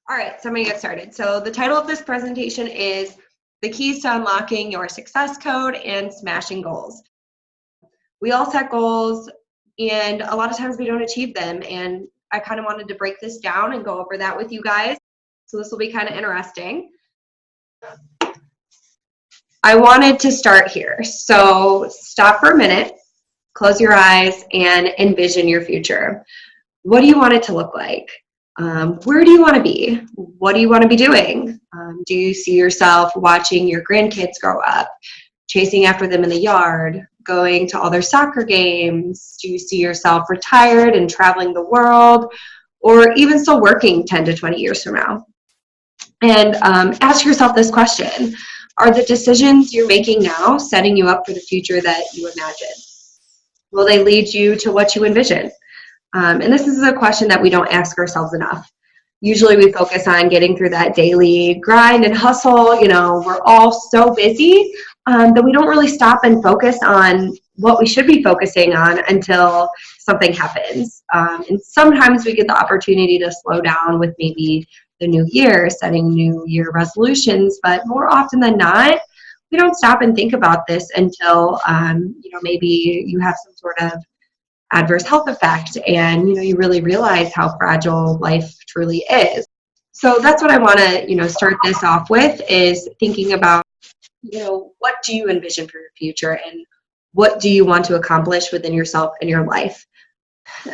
All right, so I'm going to get started. So the title of this presentation is The Keys to Unlocking Your Success Code and Smashing Goals. We all set goals, and a lot of times we don't achieve them, and I kind of wanted to break this down and go over that with you guys. So this will be kind of interesting. I wanted to start here. So stop for a minute, close your eyes, and envision your future. What do you want it to look like? Where do you want to be? What do you want to be doing? Do you see yourself watching your grandkids grow up, chasing after them in the yard, going to all their soccer games? Do you see yourself retired and traveling the world, or even still working 10 to 20 years from now? And ask yourself this question: are the decisions you're making now setting you up for the future that you imagine? Will they lead you to what you envision? And this is a question that we don't ask ourselves enough. Usually we focus on getting through that daily grind and hustle. You know, we're all so busy that we don't really stop and focus on what we should be focusing on until something happens. And sometimes we get the opportunity to slow down with maybe the new year, setting new year resolutions, but more often than not, we don't stop and think about this until, maybe you have some sort of adverse health effect and you really realize how fragile life truly is. So that's what I want to start this off with, is thinking about what do you envision for your future and what do you want to accomplish within yourself and your life.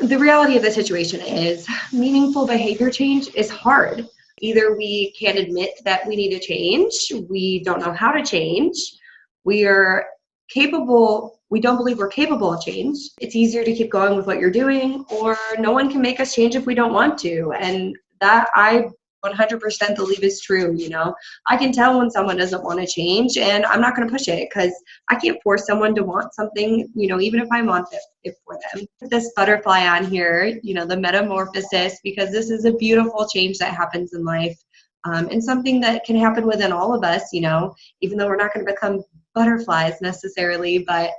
The reality of the situation is meaningful behavior change is hard. Either we can't admit that we need to change, we don't know how to change, we don't believe we're capable of change. It's easier to keep going with what you're doing, or no one can make us change if we don't want to. And that I 100% believe is true. I can tell when someone doesn't want to change, and I'm not going to push it because I can't force someone to want something, even if I want it for them. This butterfly on here, the metamorphosis, because this is a beautiful change that happens in life. And something that can happen within all of us, even though we're not going to become butterflies necessarily, but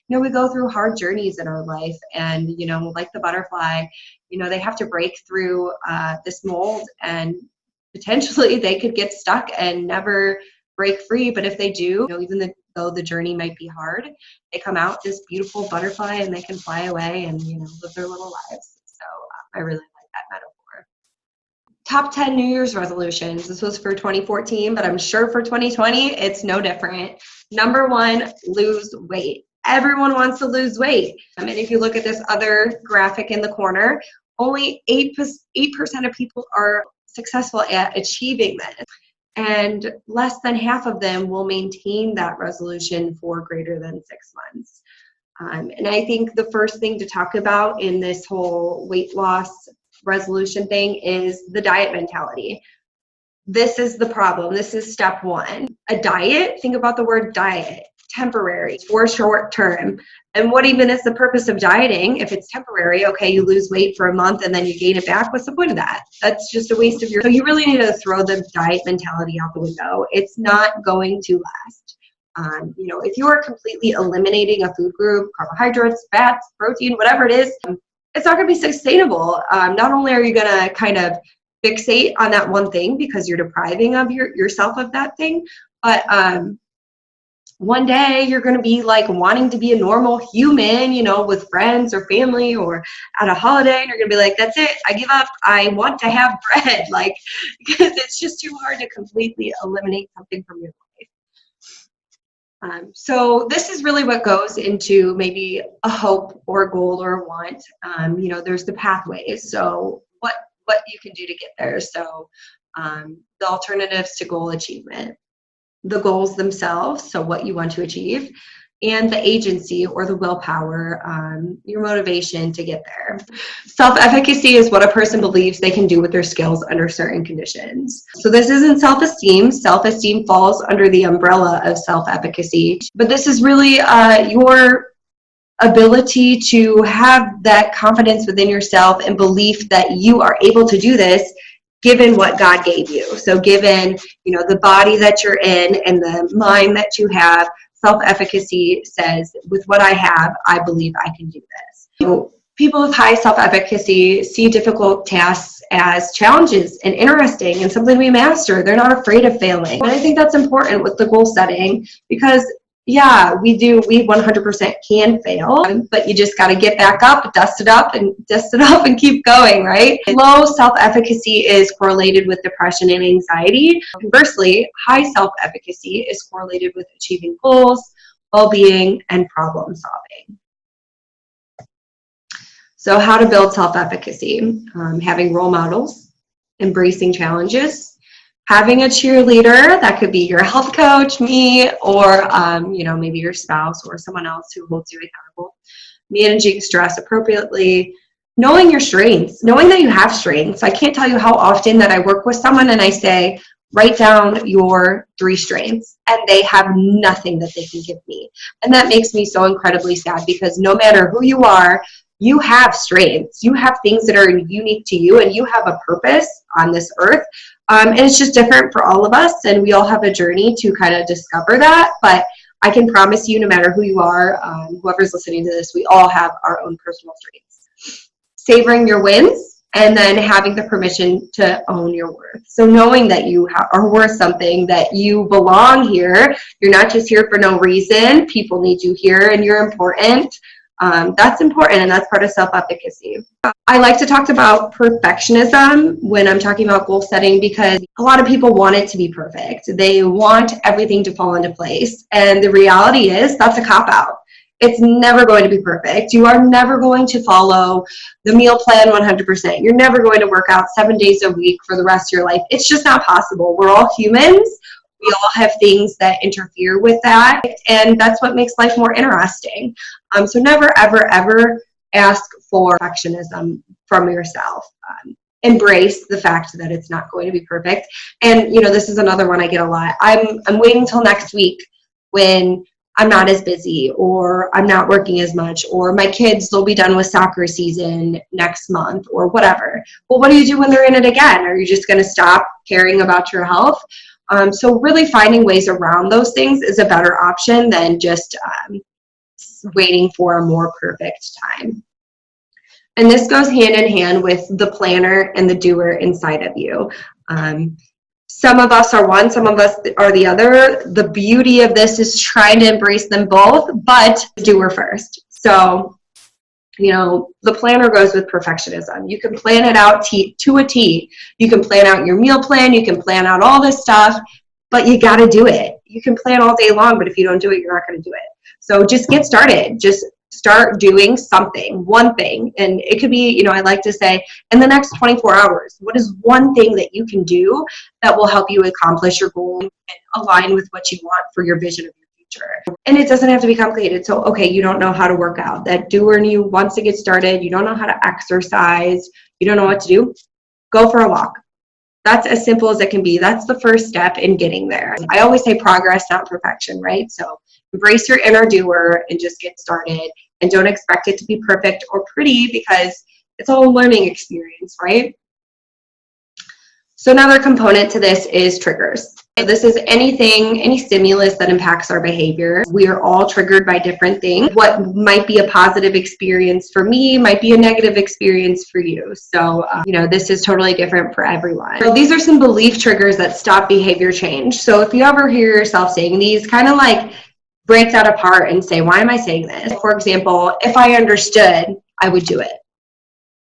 we go through hard journeys in our life, and like the butterfly, they have to break through this mold, and potentially they could get stuck and never break free. But if they do, even though the journey might be hard, they come out this beautiful butterfly and they can fly away and live their little lives. So I really like that metaphor. Top 10 New Year's resolutions. This was for 2014, but I'm sure for 2020, it's no different. Number 1, lose weight. Everyone wants to lose weight. And if you look at this other graphic in the corner, only 8% of people are successful at achieving this. And less than half of them will maintain that resolution for greater than 6 months. And I think the first thing to talk about in this whole weight loss resolution thing is the diet mentality. This is the problem. This is step 1. A diet, think about the word diet, temporary, for short term. And what even is the purpose of dieting if it's temporary? Okay, you lose weight for a month and then you gain it back. What's the point of that? That's just a waste of your. So you really need to throw the diet mentality out the window. It's not going to last. If you are completely eliminating a food group, carbohydrates, fats, protein, whatever it is, it's not going to be sustainable. Not only are you going to kind of fixate on that one thing because you're depriving of yourself of that thing, but one day you're going to be like wanting to be a normal human, with friends or family or at a holiday, and you're going to be like, that's it, I give up, I want to have bread, because it's just too hard to completely eliminate something from your life. So this is really what goes into maybe a hope or a goal or a want. There's the pathways. So what you can do to get there. So the alternatives to goal achievement, the goals themselves, so what you want to achieve, and the agency or the willpower, your motivation to get there. Self-efficacy is what a person believes they can do with their skills under certain conditions. So this isn't self-esteem. Self-esteem falls under the umbrella of self-efficacy, but this is really your ability to have that confidence within yourself and belief that you are able to do this given what God gave you. So given, the body that you're in and the mind that you have, self-efficacy says, with what I have, I believe I can do this. So People with high self-efficacy see difficult tasks as challenges and interesting and something we master. They're not afraid of failing. And I think that's important with the goal setting because, yeah, we 100% can fail, but you just got to get back up, dust it up and keep going, right? Low self-efficacy is correlated with depression and anxiety. Conversely, high self-efficacy is correlated with achieving goals, well-being, and problem solving. So how to build self-efficacy, having role models, embracing challenges, having a cheerleader, that could be your health coach, me, or maybe your spouse or someone else who holds you accountable, managing stress appropriately, knowing your strengths, knowing that you have strengths. I can't tell you how often that I work with someone and I say, write down your 3 strengths, and they have nothing that they can give me. And that makes me so incredibly sad because no matter who you are, you have strengths, you have things that are unique to you, and you have a purpose on this earth. And it's just different for all of us, and we all have a journey to kind of discover that. But I can promise you, no matter who you are, whoever's listening to this, we all have our own personal strengths. Savoring your wins, and then having the permission to own your worth. So knowing that you are worth something, that you belong here, you're not just here for no reason. People need you here, and you're important. That's important, and that's part of self-efficacy. I like to talk about perfectionism when I'm talking about goal setting because a lot of people want it to be perfect. They want everything to fall into place, and the reality is that's a cop-out. It's never going to be perfect. You are never going to follow the meal plan 100%. You're never going to work out 7 days a week for the rest of your life. It's just not possible. We're all humans. We all have things that interfere with that, and that's what makes life more interesting. So never, ever, ever ask for perfectionism from yourself. Embrace the fact that it's not going to be perfect. And, this is another one I get a lot. I'm waiting till next week when I'm not as busy, or I'm not working as much, or my kids will be done with soccer season next month, or whatever. Well, what do you do when they're in it again? Are you just going to stop caring about your health? So really finding ways around those things is a better option than just waiting for a more perfect time. And this goes hand in hand with the planner and the doer inside of you. Some of us are one, some of us are the other. The beauty of this is trying to embrace them both, but doer first. So, the planner goes with perfectionism. You can plan it out to a T. You can plan out your meal plan. You can plan out all this stuff, but you got to do it. You can plan all day long, but if you don't do it, you're not going to do it. So just get started. Just start doing something, one thing. And it could be, I like to say, in the next 24 hours, what is one thing that you can do that will help you accomplish your goal and align with what you want for your vision of your future? And it doesn't have to be complicated. So, okay, you don't know how to work out. That doer in you wants to get started. You don't know how to exercise. You don't know what to do. Go for a walk. That's as simple as it can be. That's the first step in getting there. I always say progress, not perfection, right? So embrace your inner doer and just get started. And don't expect it to be perfect or pretty because it's all a learning experience, right? So another component to this is triggers. This is any stimulus that impacts our behavior. We are all triggered by different things. What might be a positive experience for me might be a negative experience for you. So, this is totally different for everyone. So these are some belief triggers that stop behavior change. So if you ever hear yourself saying these, kind of like break that apart and say, why am I saying this? For example, if I understood, I would do it.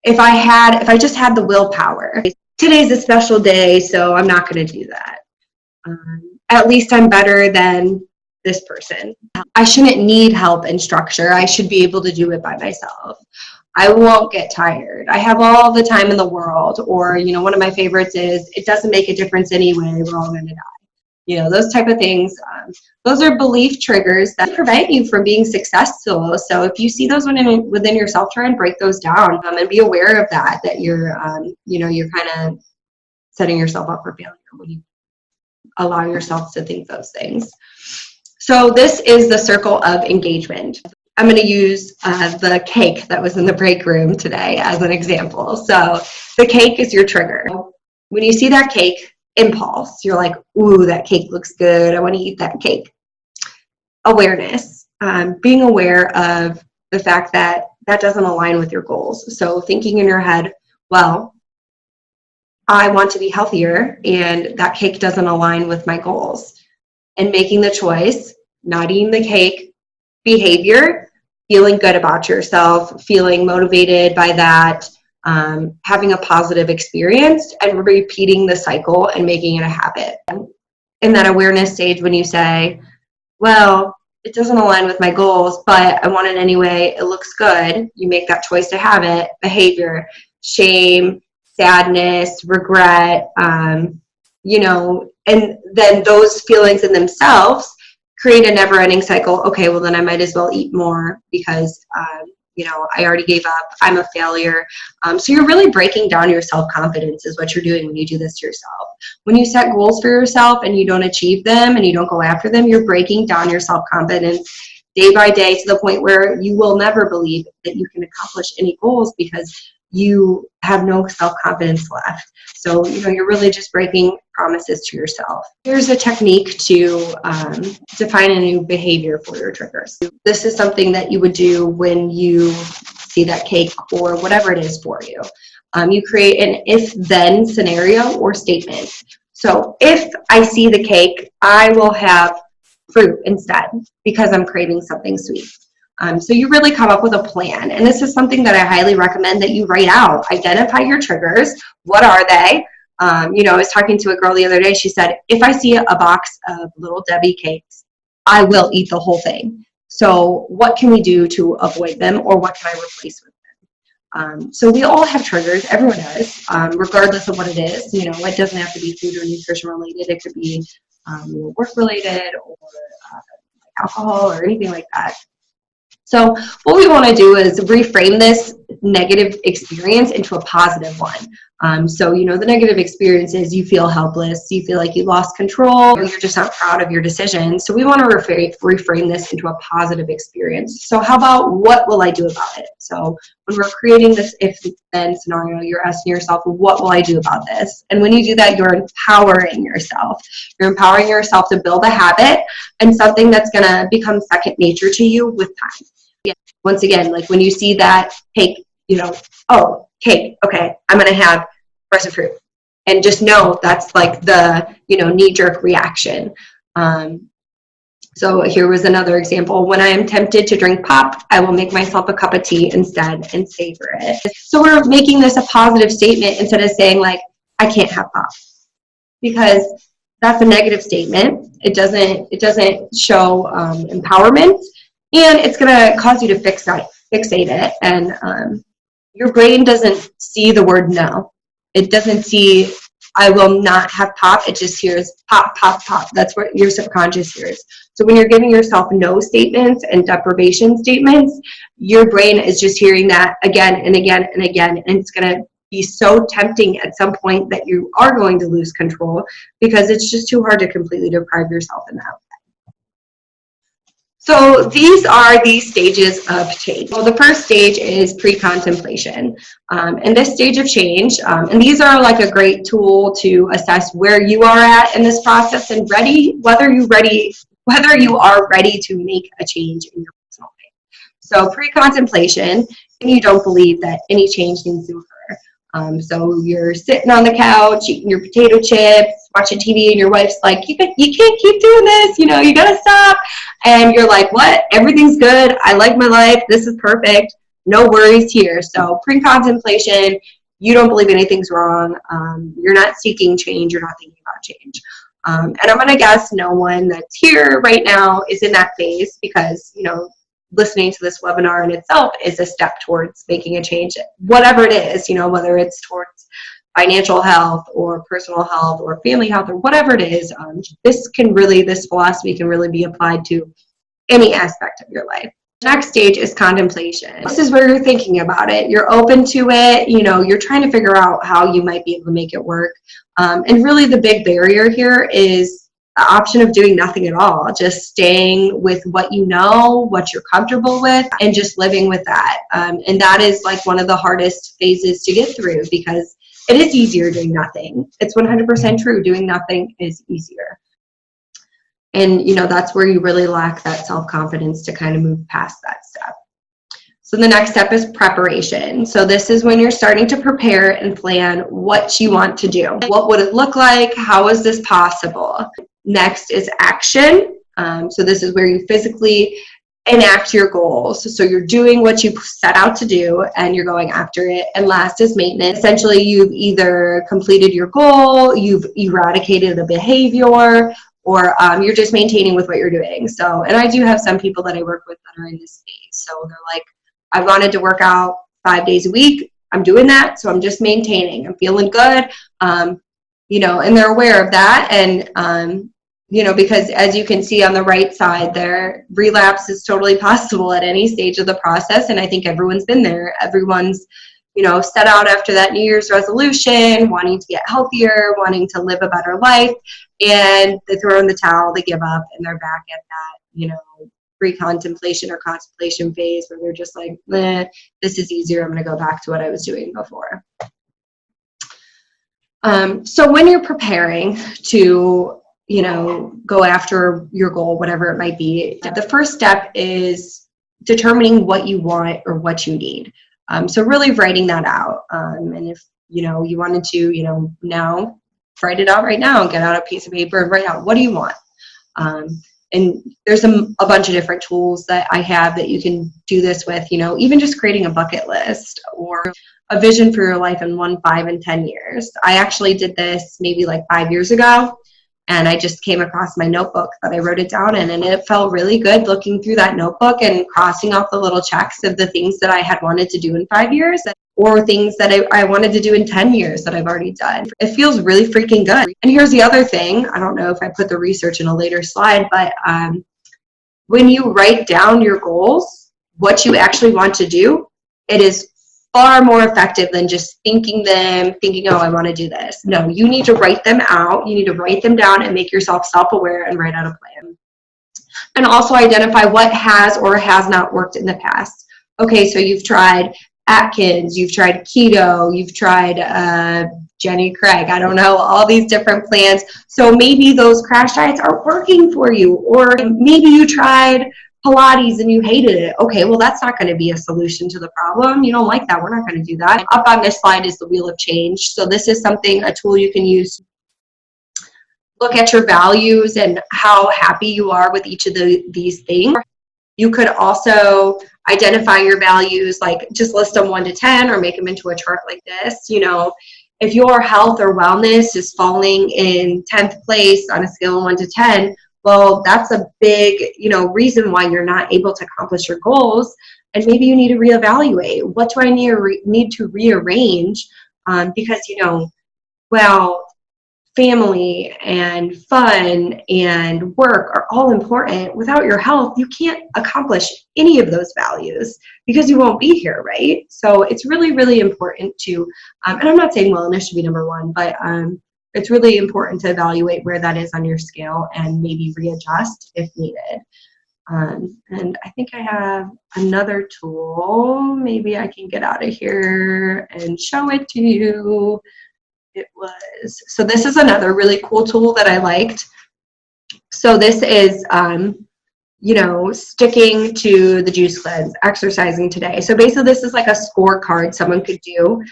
If I just had the willpower, today's a special day, so I'm not going to do that. At least I'm better than this person. I shouldn't need help and structure. I should be able to do it by myself. I won't get tired. I have all the time in the world. Or, one of my favorites is, it doesn't make a difference anyway. We're all going to die. Those type of things. Those are belief triggers that prevent you from being successful. So if you see those within yourself, try and break those down and be aware of that you're, you're kind of setting yourself up for failure when you allow yourself to think those things. So this is the circle of engagement. I'm going to use the cake that was in the break room today as an example. So the cake is your trigger. When you see that cake, impulse, you're like, ooh, that cake looks good. I want to eat that cake. Awareness, being aware of the fact that that doesn't align with your goals. So thinking in your head, well, I want to be healthier and that cake doesn't align with my goals. And making the choice, not eating the cake, behavior, feeling good about yourself, feeling motivated by that, having a positive experience, and repeating the cycle and making it a habit. In that awareness stage, when you say, well, it doesn't align with my goals, but I want it anyway, it looks good, you make that choice to have it, behavior, shame, sadness, regret, you know, and then those feelings in themselves create a never-ending cycle. Okay, well then I might as well eat more because you know, I already gave up, I'm a failure. So you're really breaking down your self-confidence is what you're doing when you do this to yourself. When you set goals for yourself and you don't achieve them and you don't go after them, you're breaking down your self-confidence day by day to the point where you will never believe that you can accomplish any goals because you have no self-confidence left. So, you know, you're really just breaking promises to yourself. Here's a technique to define a new behavior for your triggers. This is something that you would do when you see that cake or whatever it is for you. You create an if-then scenario or statement. So if I see the cake, I will have fruit instead because I'm craving something sweet. So you really come up with a plan. And this is something that I highly recommend that you write out. Identify your triggers. What are they? You know, I was talking to a girl the other day. She said, if I see a box of Little Debbie cakes, I will eat the whole thing. So what can we do to avoid them, or what can I replace with them? So we all have triggers. Everyone does, regardless of what it is. You know, it doesn't have to be food or nutrition related. It could be work related or alcohol or anything like that. So what we want to do is reframe this negative experience into a positive one. So, you know, the negative experience is you feel helpless, you feel like you lost control, or you're just not proud of your decision. So we want to reframe this into a positive experience. So how about what will I do about it? So when we're creating this if-then scenario, you're asking yourself, what will I do about this? And when you do that, you're empowering yourself. You're empowering yourself to build a habit and something that's going to become second nature to you with time. Once again, like when you see that cake, you know, oh, cake, okay, I'm going to have frozen fruit. And just know that's like the, you know, knee-jerk reaction. So here was another example. When I am tempted to drink pop, I will make myself a cup of tea instead and savor it. So we're making this a positive statement instead of saying like, I can't have pop. Because that's a negative statement. It doesn't show empowerment. And it's going to cause you to fixate it. And your brain doesn't see the word no. It doesn't see, I will not have pop. It just hears pop, pop, pop. That's what your subconscious hears. So when you're giving yourself no statements and deprivation statements, your brain is just hearing that again and again and again. And it's going to be so tempting at some point that you are going to lose control because it's just too hard to completely deprive yourself in that way. So these are the stages of change. So the first stage is pre-contemplation. And this stage of change, and these are like a great tool to assess where you are at in this process and whether you are ready to make a change in your personal life. So pre-contemplation, you don't believe that any change needs to occur. So you're sitting on the couch, eating your potato chips, watching TV, and your wife's like, you can't keep doing this, you know, you gotta stop. And you're like, what? Everything's good. I like my life. This is perfect. No worries here. So pre-contemplation, you don't believe anything's wrong. You're not seeking change. You're not thinking about change. And I'm going to guess no one that's here right now is in that phase because, you know, listening to this webinar in itself is a step towards making a change, whatever it is, you know, whether it's towards financial health or personal health or family health or whatever it is. This philosophy can really be applied to any aspect of your life. The next stage is contemplation. This is where you're thinking about it. You're open to it. You know, you're trying to figure out how you might be able to make it work. And really the big barrier here is the option of doing nothing at all, just staying with what you know, what you're comfortable with, and just living with that. And that is like one of the hardest phases to get through because it is easier doing nothing. It's 100% true. Doing nothing is easier. And, you know, that's where you really lack that self-confidence to kind of move past that step. So the next step is preparation. So this is when you're starting to prepare and plan what you want to do. What would it look like? How is this possible? Next is action. So this is where you physically enact your goals. So you're doing what you set out to do and you're going after it. And last is maintenance. Essentially, you've either completed your goal, you've eradicated a behavior, or you're just maintaining with what you're doing. So, and I do have some people that I work with that are in this space. So they're like, I wanted to work out 5 days a week. I'm doing that. So I'm just maintaining. I'm feeling good. You know, and they're aware of that. And, you know, because as you can see on the right side there, relapse is totally possible at any stage of the process. And I think everyone's been there. Everyone's, you know, set out after that New Year's resolution, wanting to get healthier, wanting to live a better life. And they throw in the towel, they give up, and they're back at that, you know, pre-contemplation or contemplation phase where they're just like, this is easier. I'm going to go back to what I was doing before. So when you're preparing to, you know, go after your goal, whatever it might be, the first step is determining what you want or what you need. So really writing that out. And if, you know, you wanted to, you know, now write it out right now, get out a piece of paper and write out, what do you want? And there's a bunch of different tools that I have that you can do this with, you know, even just creating a bucket list or a vision for your life in 1, 5, and 10 years. I actually did this maybe like 5 years ago. And I just came across my notebook that I wrote it down in, and it felt really good looking through that notebook and crossing off the little checks of the things that I had wanted to do in 5 years or things that I wanted to do in 10 years that I've already done. It feels really freaking good. And here's the other thing. I don't know if I put the research in a later slide, but when you write down your goals, what you actually want to do, it is far more effective than just thinking, oh, I want to do this. No, you need to write them out. You need to write them down and make yourself self-aware and write out a plan. And also identify what has or has not worked in the past. Okay, so you've tried Atkins, you've tried keto, you've tried Jenny Craig, I don't know, all these different plans. So maybe those crash diets aren't working for you, or maybe you tried Pilates and you hated it. Okay, well, that's not going to be a solution to the problem. You don't like that. We're not going to do that. Up on this slide is the wheel of change. So this is a tool you can use. Look at your values and how happy you are with each of these things. You could also identify your values, like just list them 1 to 10 or make them into a chart like this. You know, if your health or wellness is falling in 10th place on a scale of 1 to 10, well, that's a big, you know, reason why you're not able to accomplish your goals. And maybe you need to reevaluate. What do I need to rearrange? Because, you know, well, family and fun and work are all important. Without your health, you can't accomplish any of those values because you won't be here, right? So it's really, really important to, and I'm not saying wellness should be number one, but it's really important to evaluate where that is on your scale and maybe readjust if needed. And I think I have another tool. Maybe I can get out of here and show it to you. So this is another really cool tool that I liked. So this is, you know, sticking to the juice cleanse, exercising today. So basically this is like a scorecard someone could do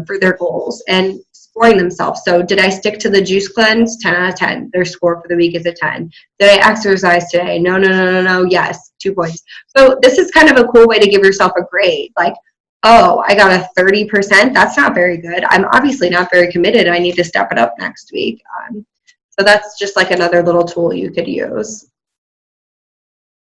for their goals and scoring themselves. So did I stick to the juice cleanse? 10 out of 10. Their score for the week is a 10. Did I exercise today? No. Yes, 2 points. So this is kind of a cool way to give yourself a grade. Like, oh, I got a 30%. That's not very good. I'm obviously not very committed. I need to step it up next week. So that's just like another little tool you could use.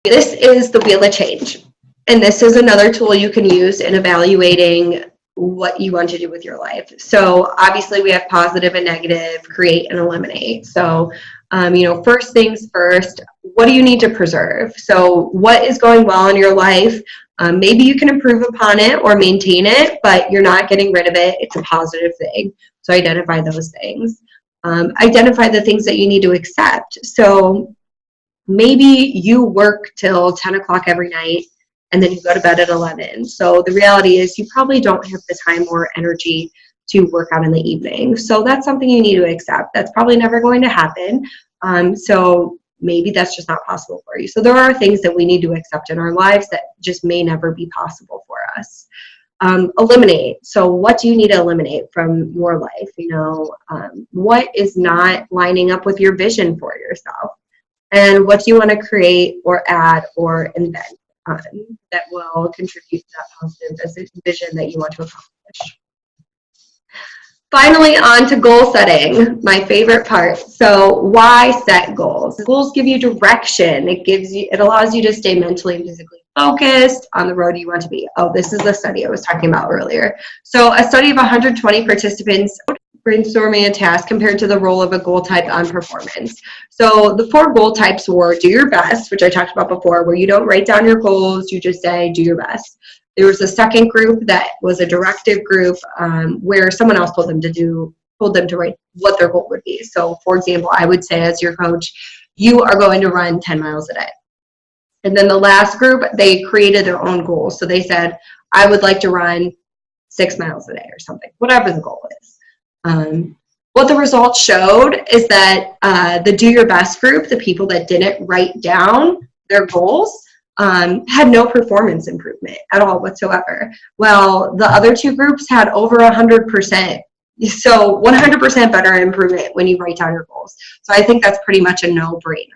This is the wheel of change. And this is another tool you can use in evaluating what you want to do with your life. So obviously we have positive and negative, create and eliminate. So, you know, first things first, what do you need to preserve? So what is going well in your life? Maybe you can improve upon it or maintain it, but you're not getting rid of it. It's a positive thing. So identify those things. Identify the things that you need to accept. So maybe you work till 10 o'clock every night and then you go to bed at 11. So the reality is you probably don't have the time or energy to work out in the evening. So that's something you need to accept. That's probably never going to happen. So maybe that's just not possible for you. So there are things that we need to accept in our lives that just may never be possible for us. Eliminate. So what do you need to eliminate from your life? What is not lining up with your vision for yourself? And what do you want to create or add or invent that will contribute to that positive vision that you want to accomplish? Finally, on to goal setting, my favorite part. So why set goals? Goals give you direction. It allows you to stay mentally and physically focused on the road you want to be. Oh, this is the study I was talking about earlier. So a study of 120 participants brainstorming a task compared to the role of a goal type on performance. So the 4 goal types were do your best, which I talked about before, where you don't write down your goals, you just say do your best. There was a second group that was a directive group where someone else told them to write what their goal would be. So for example, I would say as your coach, you are going to run 10 miles a day. And then the last group, they created their own goals. So they said, I would like to run 6 miles a day or something, whatever the goal is. What the results showed is that the do your best group, the people that didn't write down their goals, had no performance improvement at all whatsoever. Well, the other 2 groups had over 100%. So 100% better improvement when you write down your goals. So I think that's pretty much a no-brainer.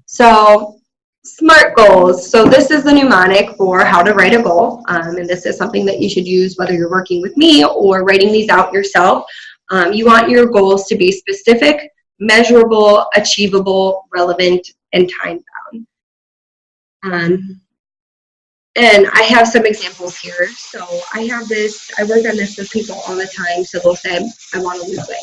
So SMART goals. So this is the mnemonic for how to write a goal. And this is something that you should use whether you're working with me or writing these out yourself. You want your goals to be specific, measurable, achievable, relevant, and time-bound. And I have some examples here. So I work on this with people all the time. So they'll say, I want to lose weight.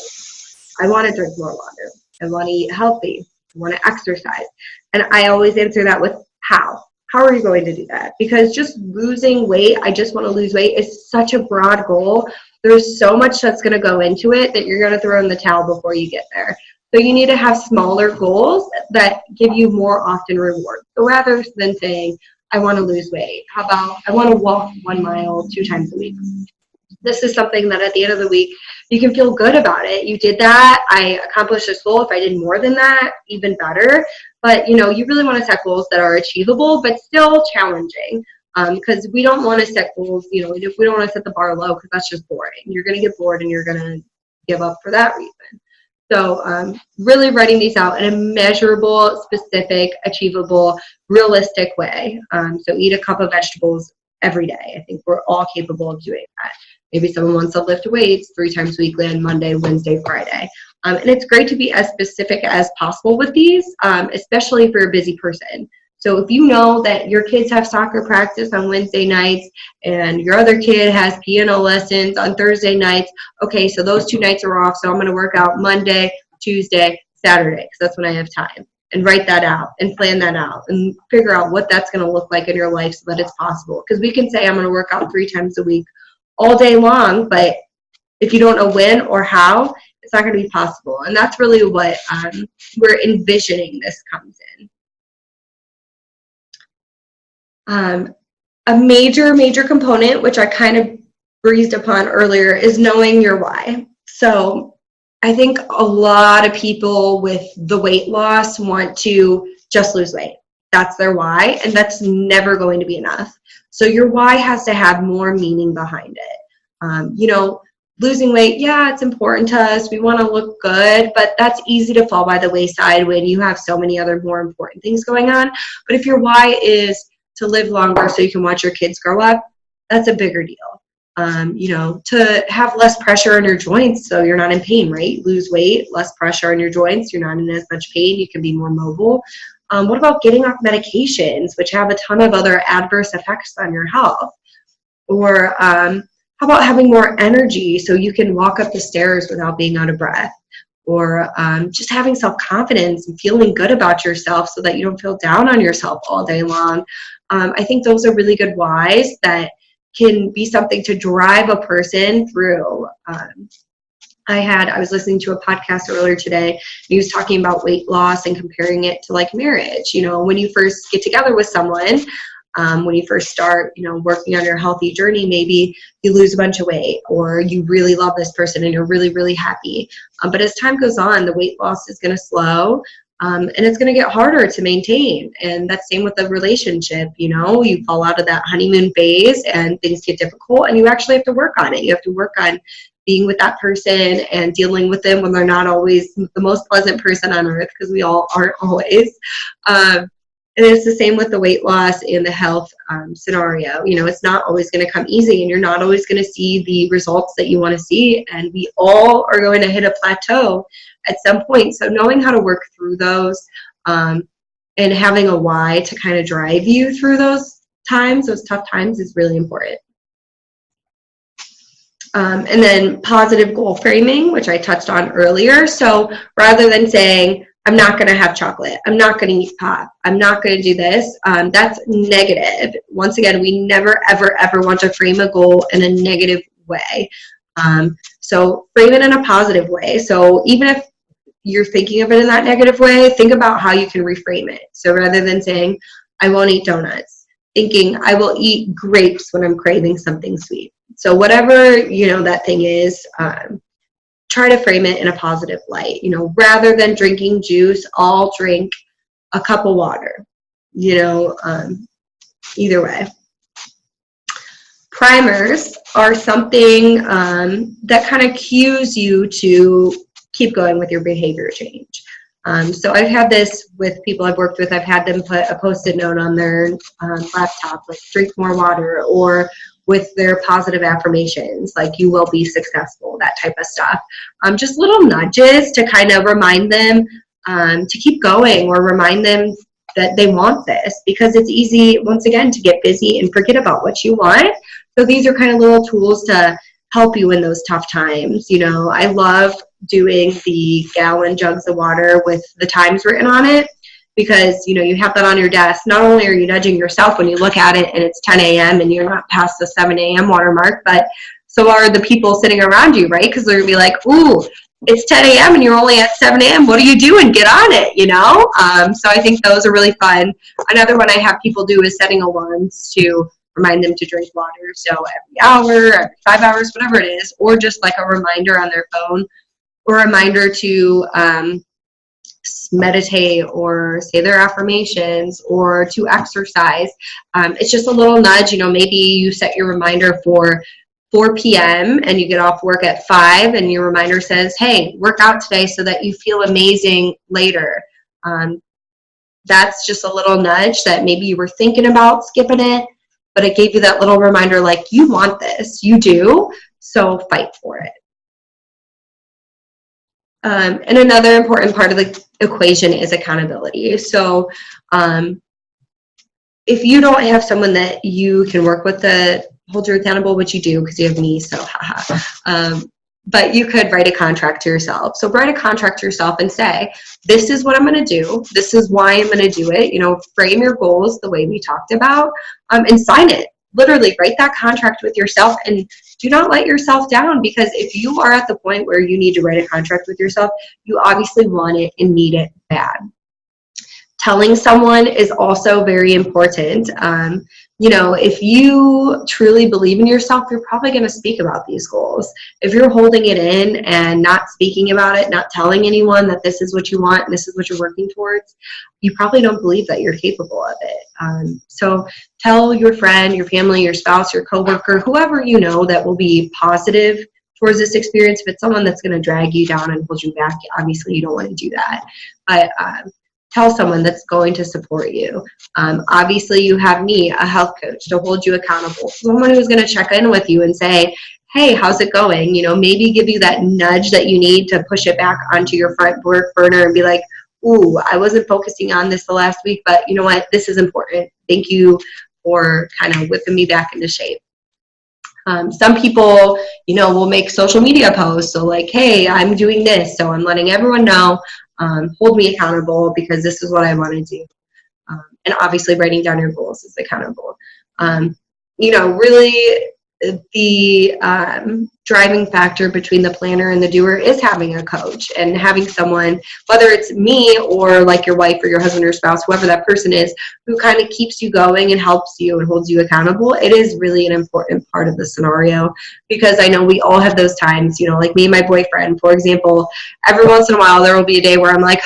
I want to drink more water. I want to eat healthy. I want to exercise. And I always answer that with how. How are you going to do that? Because just losing weight, I just want to lose weight, is such a broad goal. There's so much that's going to go into it that you're going to throw in the towel before you get there. So you need to have smaller goals that give you more often rewards. So rather than saying, I want to lose weight, how about I want to walk 1 mile 2 times a week? This is something that at the end of the week, you can feel good about it. You did that. I accomplished this goal. If I did more than that, even better. But, you really want to set goals that are achievable, but still challenging. Because we don't want to set goals, we don't want to set the bar low because that's just boring. You're going to get bored and you're going to give up for that reason. So really writing these out in a measurable, specific, achievable, realistic way. So eat a cup of vegetables every day. I think we're all capable of doing that. Maybe someone wants to lift weights 3 times weekly on Monday, Wednesday, Friday. And it's great to be as specific as possible with these, especially for a busy person. So if you know that your kids have soccer practice on Wednesday nights and your other kid has piano lessons on Thursday nights, okay, so those 2 nights are off, so I'm going to work out Monday, Tuesday, Saturday, because that's when I have time. And write that out and plan that out and figure out what that's going to look like in your life so that it's possible. Because we can say I'm going to work out 3 times a week all day long, but if you don't know when or how, it's not going to be possible. And that's really what we're envisioning this comes in. A major component, which I kind of breezed upon earlier, is knowing your why. So I think a lot of people with the weight loss want to just lose weight. That's their why, and that's never going to be enough. So your why has to have more meaning behind it. Losing weight, yeah, it's important to us. We want to look good, but that's easy to fall by the wayside when you have so many other more important things going on. But if your why is to live longer so you can watch your kids grow up, that's a bigger deal. To have less pressure on your joints so you're not in pain, right? Lose weight, less pressure on your joints, you're not in as much pain, you can be more mobile. What about getting off medications, which have a ton of other adverse effects on your health? Or how about having more energy so you can walk up the stairs without being out of breath? Or just having self-confidence and feeling good about yourself so that you don't feel down on yourself all day long. I think those are really good whys that can be something to drive a person through. I was listening to a podcast earlier today, and he was talking about weight loss and comparing it to like marriage. When you first get together with someone, when you first start, working on your healthy journey, maybe you lose a bunch of weight or you really love this person and you're really, really happy. But as time goes on, the weight loss is going to slow. And it's going to get harder to maintain. And that's same with the relationship. You fall out of that honeymoon phase and things get difficult, and you actually have to work on it. You have to work on being with that person and dealing with them when they're not always the most pleasant person on earth, because we all aren't always. And it's the same with the weight loss and the health scenario. It's not always going to come easy, and you're not always going to see the results that you want to see. And we all are going to hit a plateau at some point. So knowing how to work through those and having a why to kind of drive you through those tough times is really important. And then positive goal framing, which I touched on earlier. So rather than saying, I'm not going to have chocolate, I'm not going to eat pop, I'm not going to do this, that's negative. Once again, we never, ever, ever want to frame a goal in a negative way. So frame it in a positive way. So even if you're thinking of it in that negative way, think about how you can reframe it. So rather than saying, I won't eat donuts, thinking, I will eat grapes when I'm craving something sweet. So whatever, that thing is, try to frame it in a positive light. Rather than drinking juice, I'll drink a cup of water, either way. Primers are something that kind of cues you to keep going with your behavior change. So I've had this with people I've worked with. I've had them put a Post-it note on their laptop, like drink more water, or with their positive affirmations, like you will be successful, that type of stuff. Just little nudges to kind of remind them to keep going, or remind them that they want this, because it's easy, once again, to get busy and forget about what you want. So these are kind of little tools to help you in those tough times. I love doing the gallon jugs of water with the times written on it, because you have that on your desk. Not only are you nudging yourself when you look at it and it's 10 a.m. and you're not past the 7 a.m. watermark, but so are the people sitting around you, right? Because they're going to be like, ooh, it's 10 a.m. and you're only at 7 a.m. What are you doing? Get on it, So I think those are really fun. Another one I have people do is setting alarms to remind them to drink water. So every hour, every 5 hours, whatever it is, or just like a reminder on their phone, or a reminder to meditate or say their affirmations, or to exercise. It's just a little nudge. Maybe you set your reminder for 4 p.m. and you get off work at 5, and your reminder says, hey, work out today so that you feel amazing later. That's just a little nudge that maybe you were thinking about skipping it, but it gave you that little reminder, like, you want this, you do, so fight for it. And another important part of the equation is accountability. So if you don't have someone that you can work with to hold you accountable, which you do because you have me, so haha. But you could write a contract to yourself. So write a contract to yourself and say, this is what I'm going to do. This is why I'm going to do it. Frame your goals the way we talked about, and sign it. Literally write that contract with yourself, and do not let yourself down, because if you are at the point where you need to write a contract with yourself, you obviously want it and need it bad. Telling someone is also very important. If you truly believe in yourself, you're probably going to speak about these goals. If you're holding it in and not speaking about it, not telling anyone that this is what you want and this is what you're working towards, you probably don't believe that you're capable of it. So tell your friend, your family, your spouse, your coworker, whoever you know that will be positive towards this experience. If it's someone that's going to drag you down and hold you back, obviously you don't want to do that. But tell someone that's going to support you. Obviously, you have me, a health coach, to hold you accountable. Someone who's going to check in with you and say, hey, how's it going? Maybe give you that nudge that you need to push it back onto your front burner and be like, ooh, I wasn't focusing on this the last week, but you know what? This is important. Thank you for kind of whipping me back into shape. Some people, will make social media posts. So like, hey, I'm doing this, so I'm letting everyone know. Hold me accountable because this is what I want to do. And obviously writing down your goals is accountable. Really the driving factor between the planner and the doer is having a coach and having someone, whether it's me or like your wife or your husband or spouse, whoever that person is, who kind of keeps you going and helps you and holds you accountable. It is really an important part of the scenario, because I know we all have those times, like me and my boyfriend, for example. Every once in a while there will be a day where I'm like,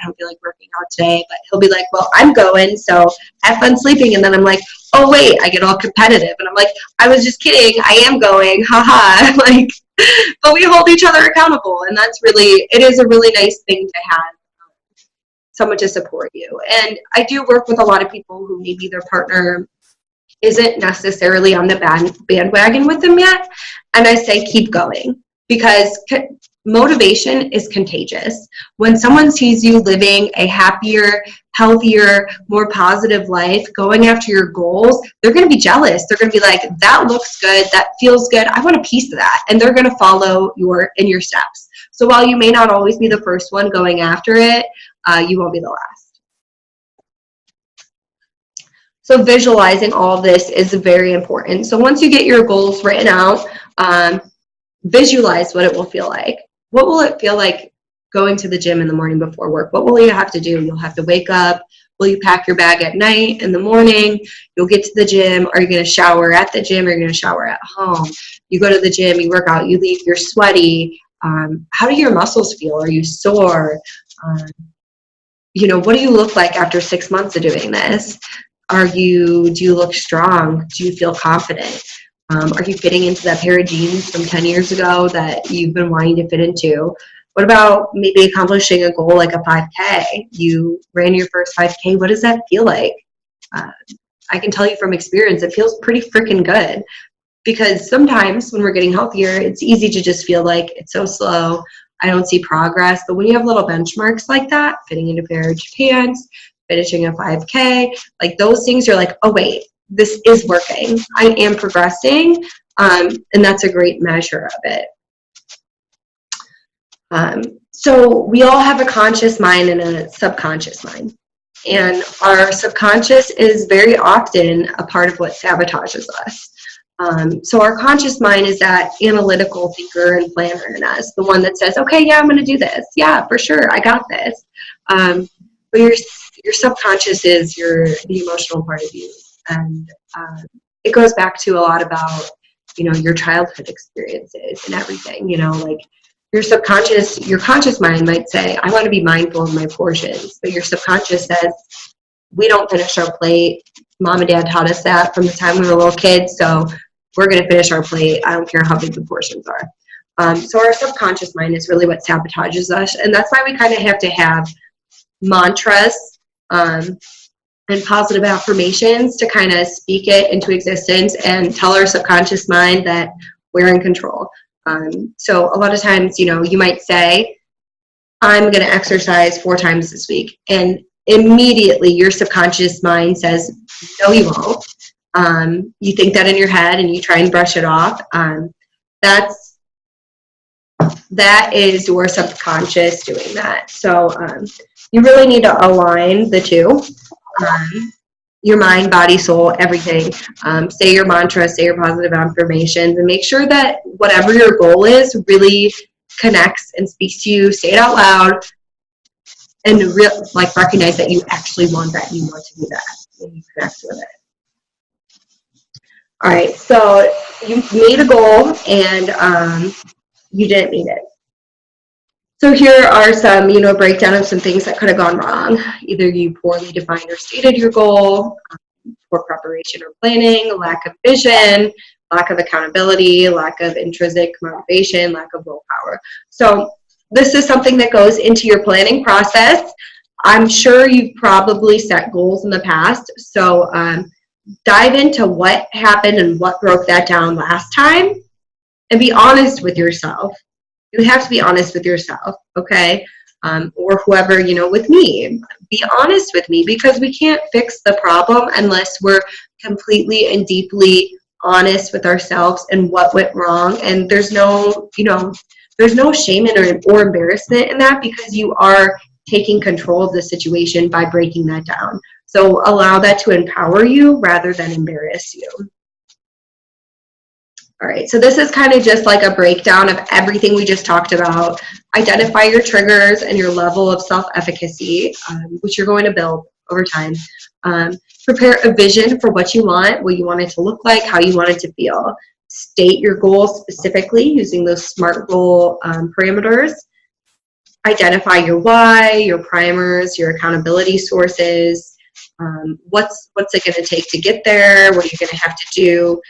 I I don't feel like working out today, but he'll be like, well, I'm going, so have fun sleeping. And then I'm like, oh wait, I get all competitive, and I'm like, I was just kidding, I am going, haha. Like, but we hold each other accountable, and it is a really nice thing to have someone to support you. And I do work with a lot of people who maybe their partner isn't necessarily on the bandwagon with them yet, and I say keep going, because motivation is contagious. When someone sees you living a happier, healthier, more positive life, going after your goals, they're going to be jealous. They're going to be like, that looks good, that feels good, I want a piece of that, and they're going to follow in your steps. So while you may not always be the first one going after it, you won't be the last. So visualizing all of this is very important. So once you get your goals written out, visualize what it will feel like. What will it feel like going to the gym in the morning before work? What will you have to do? You'll have to wake up. Will you pack your bag at night, in the morning? You'll get to the gym. Are you going to shower at the gym? Or are you going to shower at home? You go to the gym, you work out, you leave, you're sweaty. How do your muscles feel? Are you sore? What do you look like after 6 months of doing this? Do you look strong? Do you feel confident? Are you fitting into that pair of jeans from 10 years ago that you've been wanting to fit into? What about maybe accomplishing a goal like a 5K? You ran your first 5K. What does that feel like? I can tell you from experience, it feels pretty freaking good, because sometimes when we're getting healthier, it's easy to just feel like it's so slow. I don't see progress. But when you have little benchmarks like that, fitting into a pair of pants, finishing a 5K, like those things, you're like, oh wait, this is working. I am progressing. And that's a great measure of it. So we all have a conscious mind and a subconscious mind. And our subconscious is very often a part of what sabotages us. So our conscious mind is that analytical thinker and planner in us, the one that says, okay, yeah, I'm going to do this. Yeah, for sure, I got this. But your subconscious is the emotional part of you. And it goes back to a lot about, your childhood experiences and everything, like your conscious mind might say, I want to be mindful of my portions. But your subconscious says, we don't finish our plate. Mom and dad taught us that from the time we were little kids. So we're going to finish our plate. I don't care how big the portions are. So our subconscious mind is really what sabotages us. And that's why we kind of have to have mantras and positive affirmations to kind of speak it into existence and tell our subconscious mind that we're in control. So a lot of times, you might say, I'm going to exercise 4 times this week. And immediately your subconscious mind says, no, you won't. You think that in your head and you try and brush it off. That is your subconscious doing that. So you really need to align the two. Your mind, body, soul, everything. Say your mantra, say your positive affirmations, and make sure that whatever your goal is really connects and speaks to you. Say it out loud, and recognize that you actually want that. You want to do that, and you connect with it. All right, so you made a goal and you didn't meet it. So here are some, breakdown of some things that could have gone wrong. Either you poorly defined or stated your goal, poor preparation or planning, lack of vision, lack of accountability, lack of intrinsic motivation, lack of willpower. So this is something that goes into your planning process. I'm sure you've probably set goals in the past. So dive into what happened and what broke that down last time, and be honest with yourself. You have to be honest with yourself, okay? Or whoever, with me. Be honest with me, because we can't fix the problem unless we're completely and deeply honest with ourselves and what went wrong. And there's no shame or embarrassment in that, because you are taking control of the situation by breaking that down. So allow that to empower you rather than embarrass you. All right, so this is kind of just like a breakdown of everything we just talked about. Identify your triggers and your level of self-efficacy, which you're going to build over time. Prepare a vision for what you want it to look like, how you want it to feel. State your goals specifically using those SMART goal parameters. identify your why, your primers, your accountability sources. What's it going to take to get there? What are you going to have to do?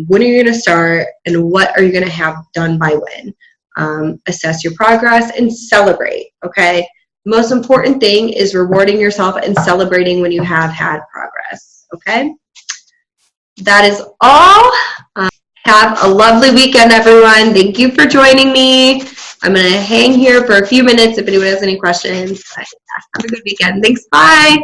When are you going to start? And what are you going to have done by when? Assess your progress and celebrate, okay? The most important thing is rewarding yourself and celebrating when you have had progress, okay? That is all. Have a lovely weekend, everyone. Thank you for joining me. I'm going to hang here for a few minutes if anyone has any questions. Have a good weekend. Thanks. Bye.